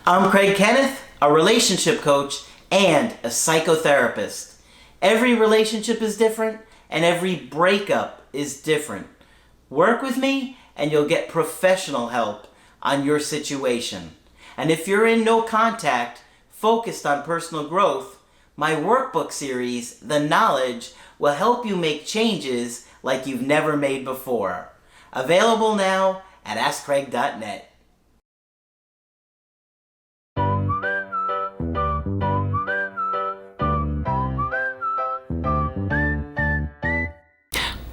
I'm Craig Kenneth, a relationship coach and a psychotherapist. Every relationship is different and every breakup is different. Work with me and you'll get professional help on your situation. And if you're in no contact, focused on personal growth, my workbook series, The Knowledge, will help you make changes like you've never made before. Available now at AskCraig.net.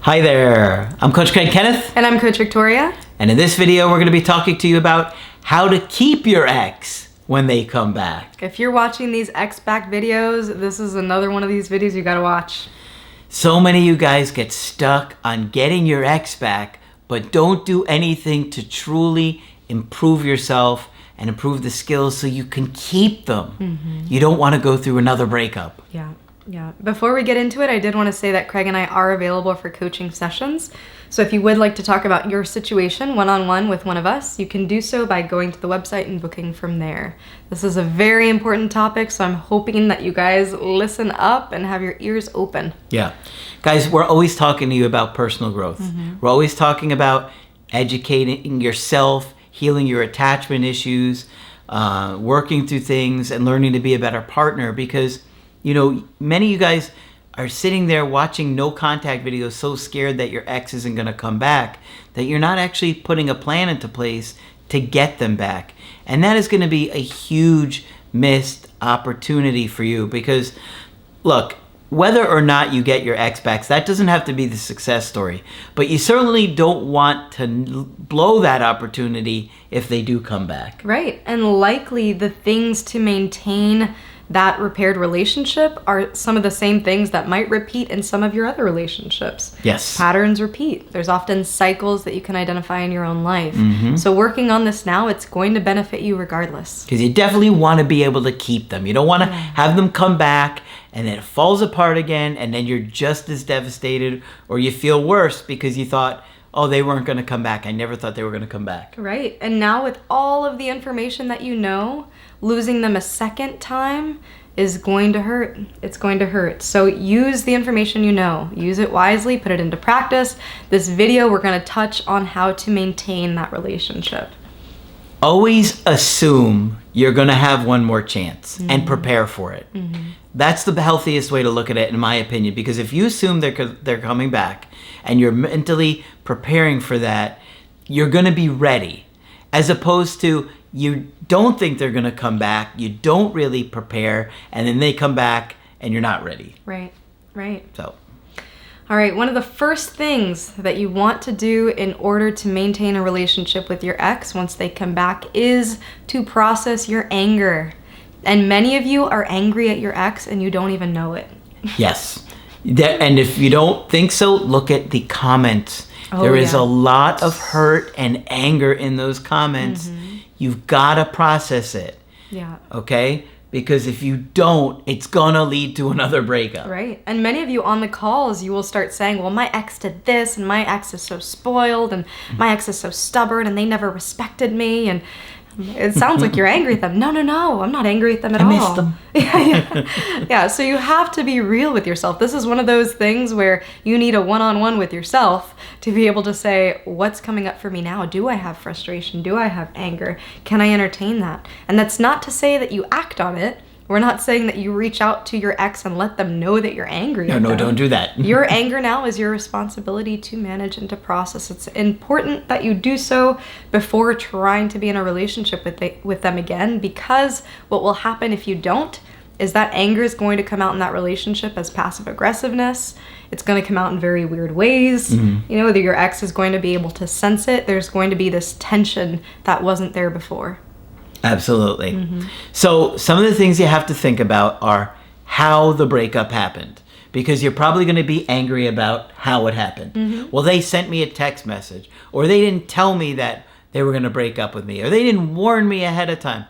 Hi there, I'm Coach Craig Kenneth. And I'm Coach Victoria. And in this video, we're going to be talking to you about how to keep your ex when they come back. If you're watching these ex back videos, this is another one of these videos you gotta watch. So many of you guys get stuck on getting your ex back, but don't do anything to truly improve yourself and improve the skills so you can keep them. Mm-hmm. You don't want to go through another breakup. Yeah. Before we get into it, I did want to say that Craig and I are available for coaching sessions. So if you would like to talk about your situation one-on-one with one of us, you can do so by going to the website and booking from there. This is a very important topic, so I'm hoping that you guys listen up and have your ears open. Yeah. Guys, we're always talking to you about personal growth. Mm-hmm. We're always talking about educating yourself, healing your attachment issues, working through things, and learning to be a better partner because many of you guys are sitting there watching no contact videos so scared that your ex isn't going to come back that you're not actually putting a plan into place to get them back. And that is going to be a huge missed opportunity for you because, look, whether or not you get your ex back, that doesn't have to be the success story. But you certainly don't want to blow that opportunity if they do come back. Right. And likely the things to maintain that repaired relationship are some of the same things that might repeat in some of your other relationships. Yes. Patterns repeat. There's often cycles that you can identify in your own life. Mm-hmm. So working on this now, it's going to benefit you regardless. Because you definitely want to be able to keep them. You don't want to have them come back and then it falls apart again and then you're just as devastated or you feel worse because you thought, oh, they weren't going to come back. I never thought they were going to come back. Right. And now with all of the information that you know, losing them a second time is going to hurt. It's going to hurt. So use the information you know. Use it wisely. Put it into practice. This video, we're going to touch on how to maintain that relationship. Always assume you're going to have one more chance and prepare for it. Mm-hmm. That's the healthiest way to look at it, in my opinion, because if you assume they're coming back and you're mentally preparing for that, you're going to be ready. As opposed to you don't think they're going to come back, you don't really prepare, and then they come back and you're not ready. Right. So. All right, one of the first things that you want to do in order to maintain a relationship with your ex once they come back is to process your anger. And many of you are angry at your ex and you don't even know it. Yes. And if you don't think so, look at the comments. There is a lot of hurt and anger in those comments. Mm-hmm. You've got to process it. Yeah. Okay? Because if you don't, it's going to lead to another breakup. Right. And many of you on the calls, you will start saying, well, my ex did this, and my ex is so spoiled, and my ex is so stubborn, and they never respected me, and it sounds like you're angry at them. No, I'm not angry at them at all. I missed them. Yeah, so you have to be real with yourself. This is one of those things where you need a one-on-one with yourself to be able to say, what's coming up for me now? Do I have frustration? Do I have anger? Can I entertain that? And that's not to say that you act on it. We're not saying that you reach out to your ex and let them know that you're angry at them. No, don't do that. Your anger now is your responsibility to manage and to process. It's important that you do so before trying to be in a relationship with them again, because what will happen if you don't is that anger is going to come out in that relationship as passive aggressiveness. It's going to come out in very weird ways. Mm-hmm. Whether your ex is going to be able to sense it, there's going to be this tension that wasn't there before. Absolutely. Mm-hmm. So some of the things you have to think about are how the breakup happened, because you're probably going to be angry about how it happened. Mm-hmm. Well, they sent me a text message, or they didn't tell me that they were going to break up with me, or they didn't warn me ahead of time.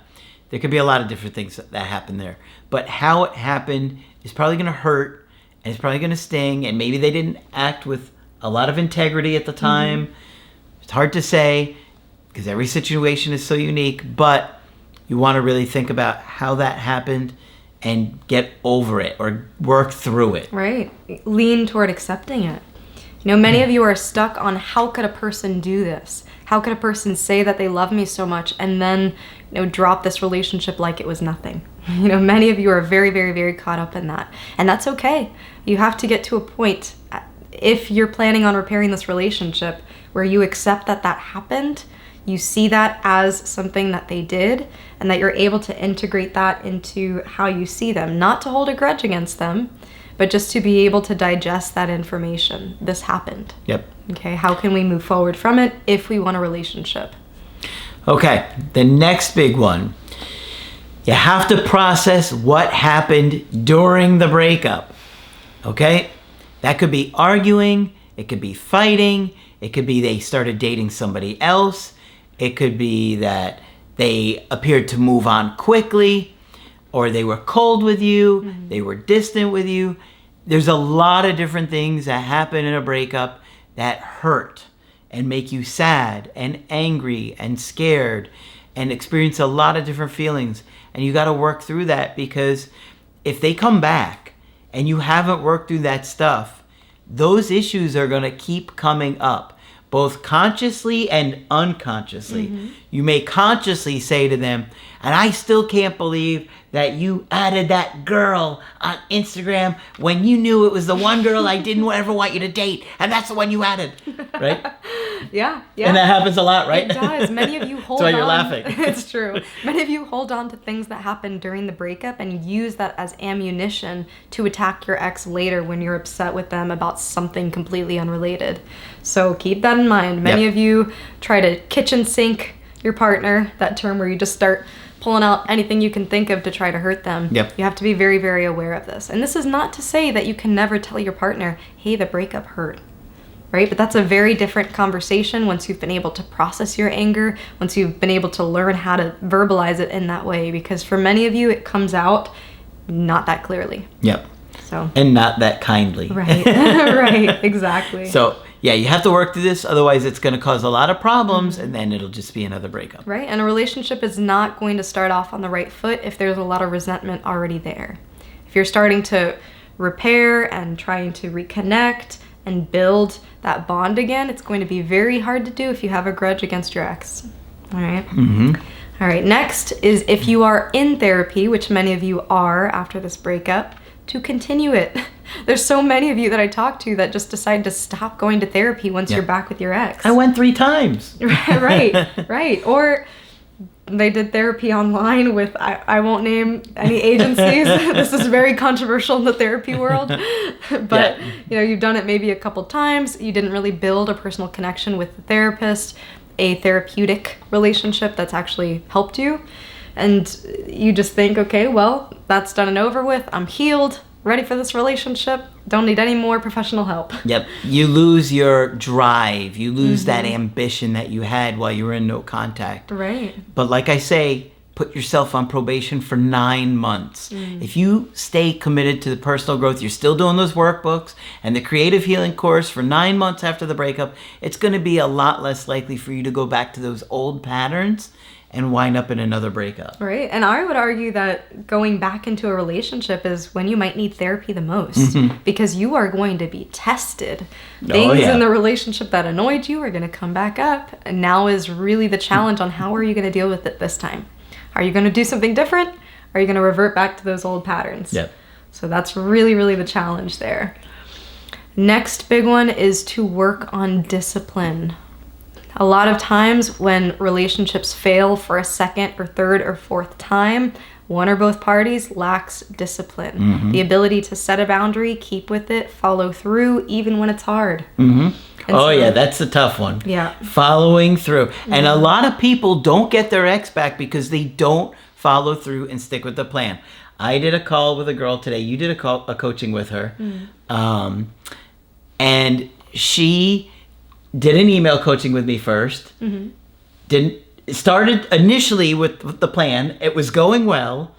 There could be a lot of different things that happen there. But how it happened is probably going to hurt, and it's probably going to sting, and maybe they didn't act with a lot of integrity at the time. Mm-hmm. It's hard to say because every situation is so unique, but you want to really think about how that happened and get over it or work through it. Right. Lean toward accepting it. Many of you are stuck on how could a person do this? How could a person say that they love me so much and then, drop this relationship like it was nothing? Many of you are very, very, very caught up in that. And that's okay. You have to get to a point, if you're planning on repairing this relationship, where you accept that that happened, you see that as something that they did, and that you're able to integrate that into how you see them. Not to hold a grudge against them, but just to be able to digest that information. This happened. Yep. Okay, how can we move forward from it if we want a relationship? Okay, the next big one. You have to process what happened during the breakup. Okay? That could be arguing, it could be fighting, it could be they started dating somebody else, it could be that they appeared to move on quickly, or they were cold with you, they were distant with you. There's a lot of different things that happen in a breakup that hurt and make you sad and angry and scared and experience a lot of different feelings. And you got to work through that, because if they come back and you haven't worked through that stuff, those issues are going to keep coming up, both consciously and unconsciously. You may consciously say to them, and I still can't believe that you added that girl on Instagram when you knew it was the one girl I didn't ever want you to date, and that's the one you added, right? Yeah. And that happens a lot, right? It does. Many of you hold on. That's why you're laughing. It's true. Many of you hold on to things that happened during the breakup and use that as ammunition to attack your ex later when you're upset with them about something completely unrelated. So keep that in mind. Many of you try to kitchen sink your partner, that term where you just start pulling out anything you can think of to try to hurt them. You have to be very, very aware of this. And this is not to say that you can never tell your partner, hey, the breakup hurt, right? But that's a very different conversation once you've been able to process your anger, once you've been able to learn how to verbalize it in that way, because for many of you, it comes out not that clearly. And not that kindly. Right, right, exactly. So, yeah, you have to work through this, otherwise it's going to cause a lot of problems, and then it'll just be another breakup. Right, and a relationship is not going to start off on the right foot if there's a lot of resentment already there. If you're starting to repair and trying to reconnect and build that bond again, it's going to be very hard to do if you have a grudge against your ex. All right? All right, next is if you are in therapy, which many of you are after this breakup, to continue it. There's so many of you that I talk to that just decide to stop going to therapy once you're back with your ex. I went 3 times. Right. Or they did therapy online with, I won't name any agencies. This is very controversial in the therapy world. But, you've done it maybe a couple times. You didn't really build a personal connection with the therapist, a therapeutic relationship that's actually helped you. And you just think, okay, well, that's done and over with. I'm healed, ready for this relationship. Don't need any more professional help. You lose your drive. You lose that ambition that you had while you were in no contact. Right. But like I say, put yourself on probation for 9 months. If you stay committed to the personal growth, you're still doing those workbooks and the creative healing course for 9 months after the breakup, it's going to be a lot less likely for you to go back to those old patterns and wind up in another breakup. Right. And I would argue that going back into a relationship is when you might need therapy the most, because you are going to be tested. Things in the relationship that annoyed you are going to come back up. And now is really the challenge on how are you going to deal with it this time? Are you going to do something different? Or are you going to revert back to those old patterns? So that's really, really the challenge there. Next big one is to work on discipline. A lot of times when relationships fail for a second or third or fourth time, one or both parties lacks discipline. The ability to set a boundary, keep with it, follow through, even when it's hard. That's the tough one. Following through. And a lot of people don't get their ex back because they don't follow through and stick with the plan. I did a call with a girl today. You did a coaching with her. And she did an email coaching with me first. Started initially with the plan. It was going well.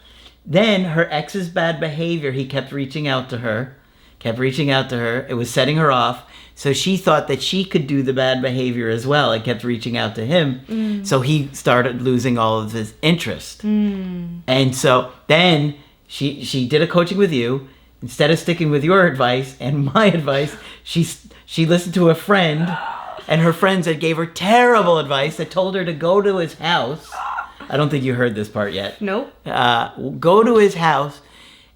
Then her ex's bad behavior, he kept reaching out to her, kept reaching out to her. It was setting her off. So she thought that she could do the bad behavior as well and kept reaching out to him. So he started losing all of his interest. And so then she did a coaching with you. Instead of sticking with your advice and my advice, she listened to a friend, and her friends that gave her terrible advice that told her to go to his house. I don't think you heard this part yet. Nope. Go to his house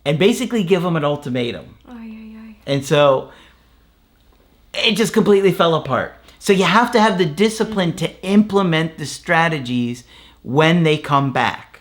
and basically give him an ultimatum. And so it just completely fell apart. So you have to have the discipline to implement the strategies when they come back.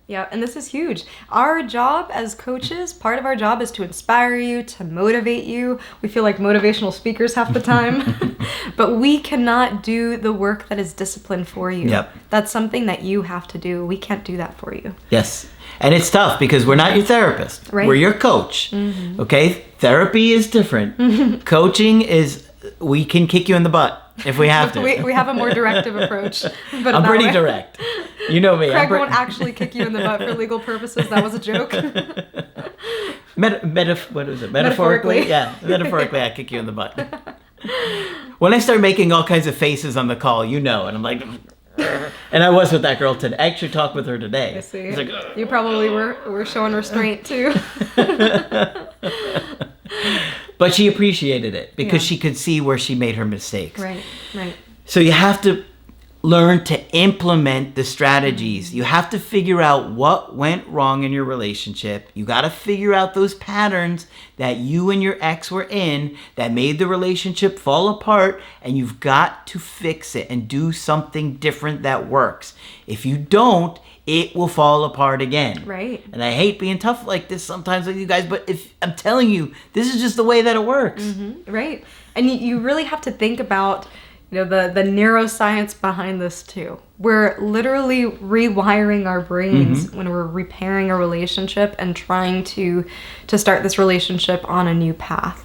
Yeah, and this is huge. Our job as coaches, part of our job is to inspire you, to motivate you. We feel like motivational speakers half the time, but we cannot do the work that is discipline for you. Yep. That's something that you have to do. We can't do that for you. Yes. And it's tough because we're not your therapist. Right. We're your coach. Okay? Therapy is different. Coaching is, we can kick you in the butt if we have to. we have a more directive approach. But I'm pretty direct. You know me. Craig won't actually kick you in the butt for legal purposes. That was a joke. What is it? Metaphorically? Yeah. Metaphorically, I kick you in the butt. When I start making all kinds of faces on the call, you know, and I'm like... And I was with that girl today. I actually talked with her today. I see. Like, you probably were showing restraint too. But she appreciated it because she could see where she made her mistakes. Right. So you have to learn to implement the strategies. You have to figure out what went wrong in your relationship. You got to figure out those patterns that you and your ex were in that made the relationship fall apart, and you've got to fix it and do something different that works. If you don't, it will fall apart again. Right. And I hate being tough like this sometimes with you guys, but if I'm telling you, this is just the way that it works. Right. And you really have to think about, you know, the neuroscience behind this too. We're literally rewiring our brains when we're repairing a relationship and trying to start this relationship on a new path.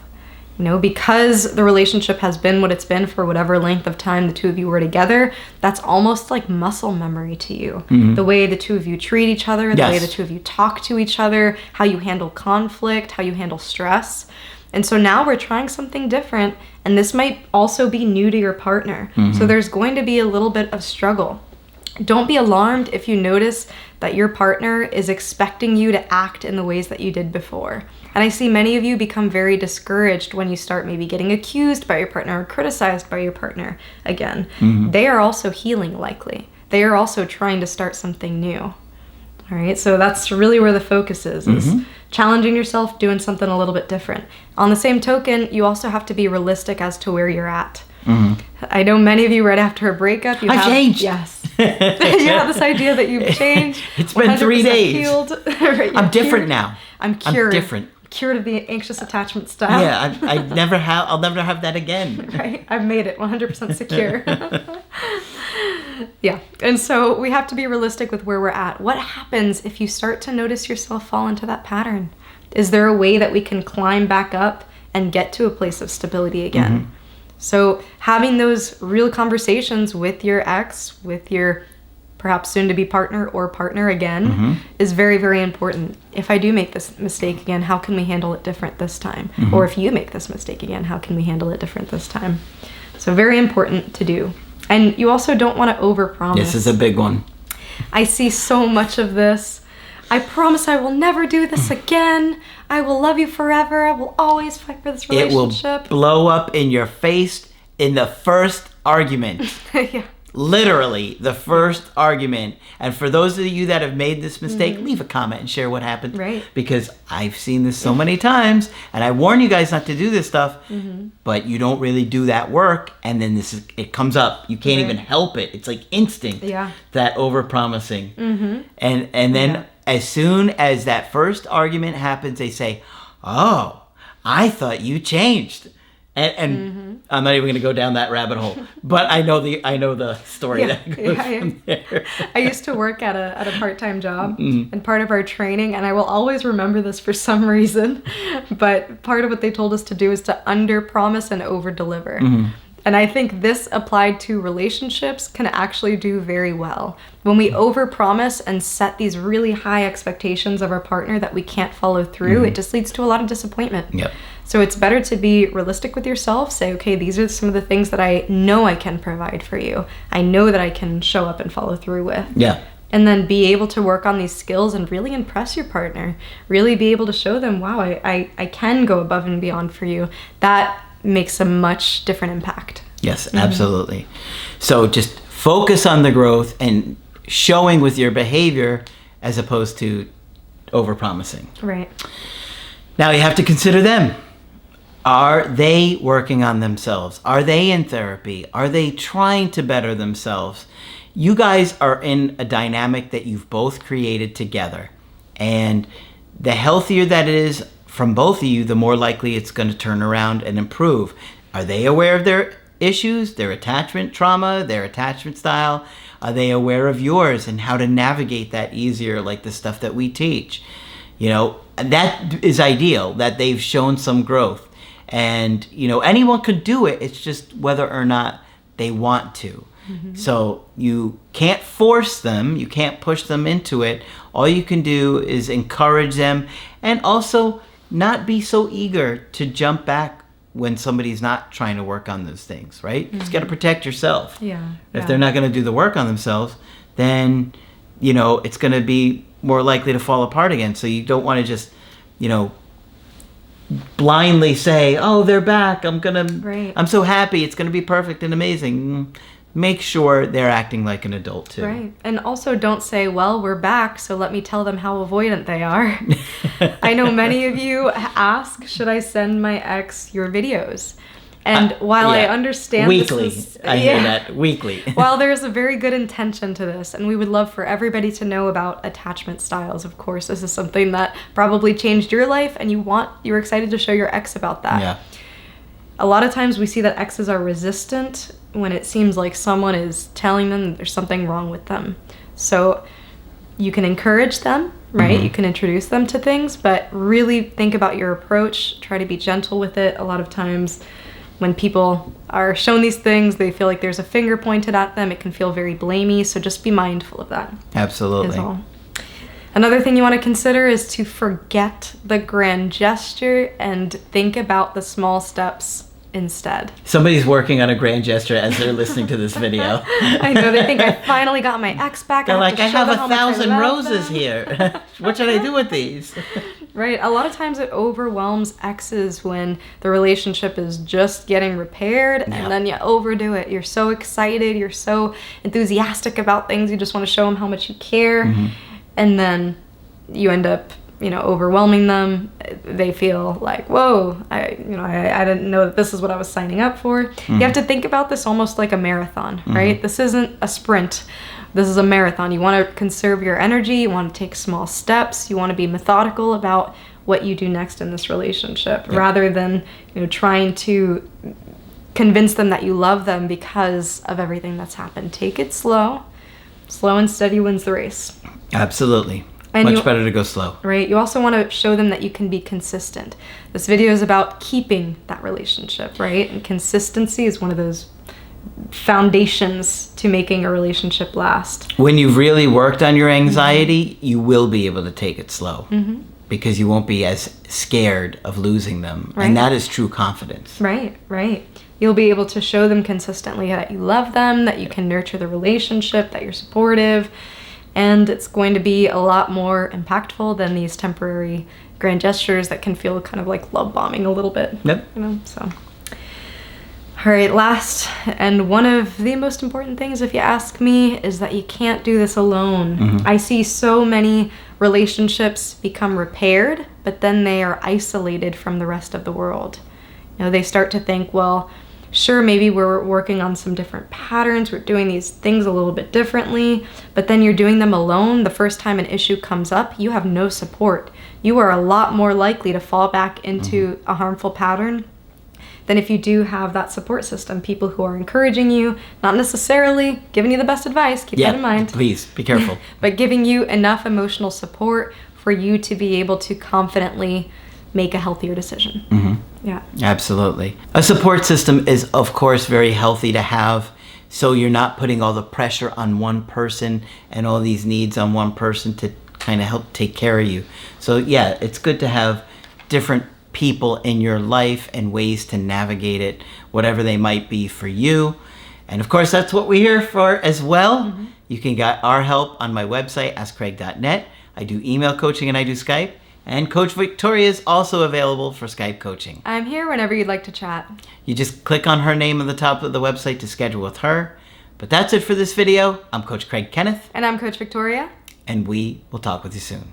You know, because the relationship has been what it's been for whatever length of time the two of you were together, that's almost like muscle memory to you. The way the two of you treat each other, the way the two of you talk to each other, how you handle conflict, how you handle stress. And so now we're trying something different, and this might also be new to your partner. So there's going to be a little bit of struggle. Don't be alarmed if you notice that your partner is expecting you to act in the ways that you did before. And I see many of you become very discouraged when you start maybe getting accused by your partner or criticized by your partner again. They are also healing likely. They are also trying to start something new. All right, so that's really where the focus is challenging yourself, doing something a little bit different. On the same token, you also have to be realistic as to where you're at. I know many of you right after a breakup, I've changed. Yes. You have this idea that you've changed. It's been 3 days. Healed. Right, I'm different cured. now. I'm cured. I'm different. Cured of the anxious attachment style. Yeah, I'll never have that again. Right, I've made it 100% secure. Yeah, and so we have to be realistic with where we're at. What happens if you start to notice yourself fall into that pattern? Is there a way that we can climb back up and get to a place of stability again? So having those real conversations with your ex, with your perhaps soon-to-be partner or partner again, is very, very important. If I do make this mistake again, how can we handle it different this time? Or if you make this mistake again, how can we handle it different this time? So very important to do. And you also don't want to overpromise. This is a big one. I see so much of this. I promise I will never do this again. I will love you forever. I will always fight for this relationship. It will blow up in your face in the first argument. Yeah. Literally, the first argument. And for those of you that have made this mistake, leave a comment and share what happened. Right. Because I've seen this so many times, and I warn you guys not to do this stuff, but you don't really do that work, and then it comes up. You can't even help it. It's like instinct, that overpromising. And then as soon as that first argument happens, they say, "Oh, I thought you changed." And I'm not even going to go down that rabbit hole, but I know the story that goes from there. I used to work at a part-time job, and part of our training, and I will always remember this for some reason, but part of what they told us to do is to under-promise and over-deliver. And I think this applied to relationships can actually do very well. When we overpromise and set these really high expectations of our partner that we can't follow through, it just leads to a lot of disappointment. So it's better to be realistic with yourself. Say, okay, these are some of the things that I know I can provide for you. I know that I can show up and follow through with. Yeah. And then be able to work on these skills and really impress your partner. Really be able to show them, wow, I can go above and beyond for you. That makes a much different impact. Yes, absolutely. So just focus on the growth and showing with your behavior as opposed to overpromising. Right. Now you have to consider them. Are they working on themselves? Are they in therapy? Are they trying to better themselves? You guys are in a dynamic that you've both created together. And the healthier that it is from both of you, the more likely it's going to turn around and improve. Are they aware of their issues, their attachment trauma, their attachment style? Are they aware of yours and how to navigate that easier, like the stuff that we teach? You know, that is ideal, that they've shown some growth. And, you know, anyone could do it. It's just whether or not they want to. So you can't force them. You can't push them into it. All you can do is encourage them and also not be so eager to jump back when somebody's not trying to work on those things, right? You just got to protect yourself. Yeah. If they're not going to do the work on themselves, then, you know, it's going to be more likely to fall apart again. So you don't want to just, you know, blindly say, oh, they're back. I'm so happy. It's going to be perfect and amazing. Make sure they're acting like an adult too. Right. And also don't say, well, we're back, so let me tell them how avoidant they are. I know many of you ask, should I send my ex your videos? And while I understand weekly, I hear yeah. that weekly. While there's a very good intention to this, and we would love for everybody to know about attachment styles, of course, this is something that probably changed your life, and you're excited to show your ex about that. Yeah. A lot of times we see that exes are resistant when it seems like someone is telling them that there's something wrong with them. So you can encourage them, right? You can introduce them to things, but really think about your approach. Try to be gentle with it. A lot of times when people are shown these things, they feel like there's a finger pointed at them. It can feel very blamey, so just be mindful of that. Absolutely. Is all. Another thing you want to consider is to forget the grand gesture and think about the small steps instead. Somebody's working on a grand gesture as they're listening to this video. I know, they think I finally got my ex back. They're like, I have 1,000 roses them. here. What should I do with these? Right. A lot of times it overwhelms exes when the relationship is just getting repaired and then you overdo it. You're so excited. You're so enthusiastic about things. You just want to show them how much you care. And then you end up, you know, overwhelming them. They feel like, whoa, I didn't know that this is what I was signing up for. You have to think about this almost like a marathon, right? This isn't a sprint. This is a marathon. You want to conserve your energy. You want to take small steps. You want to be methodical about what you do next in this relationship rather than, you know, trying to convince them that you love them because of everything that's happened. Take it slow. Slow and steady wins the race. Absolutely. And much better to go slow. Right. You also want to show them that you can be consistent. This video is about keeping that relationship, right? And consistency is one of those foundations to making a relationship last. When you've really worked on your anxiety, you will be able to take it slow because you won't be as scared of losing them. Right. And that is true confidence. Right, right. You'll be able to show them consistently that you love them, that you can nurture the relationship, that you're supportive. And it's going to be a lot more impactful than these temporary grand gestures that can feel kind of like love bombing a little bit. Yep. You know, so. All right, last and one of the most important things, if you ask me, is that you can't do this alone. I see so many relationships become repaired, but then they are isolated from the rest of the world. You know, they start to think, well, sure, maybe we're working on some different patterns, we're doing these things a little bit differently, but then you're doing them alone. The first time an issue comes up, you have no support. You are a lot more likely to fall back into a harmful pattern than if you do have that support system, people who are encouraging you, not necessarily giving you the best advice, keep that in mind. Please, be careful. But giving you enough emotional support for you to be able to confidently make a healthier decision. Yeah. Absolutely. A support system is, of course, very healthy to have, so you're not putting all the pressure on one person and all these needs on one person to kind of help take care of you. So yeah, it's good to have different people in your life and ways to navigate it, whatever they might be for you. And of course, that's what we're here for as well. You can get our help on my website, askcraig.net. I do email coaching and I do Skype. And Coach Victoria is also available for Skype coaching. I'm here whenever you'd like to chat. You just click on her name on the top of the website to schedule with her. But that's it for this video. I'm Coach Craig Kenneth. And I'm Coach Victoria. And we will talk with you soon.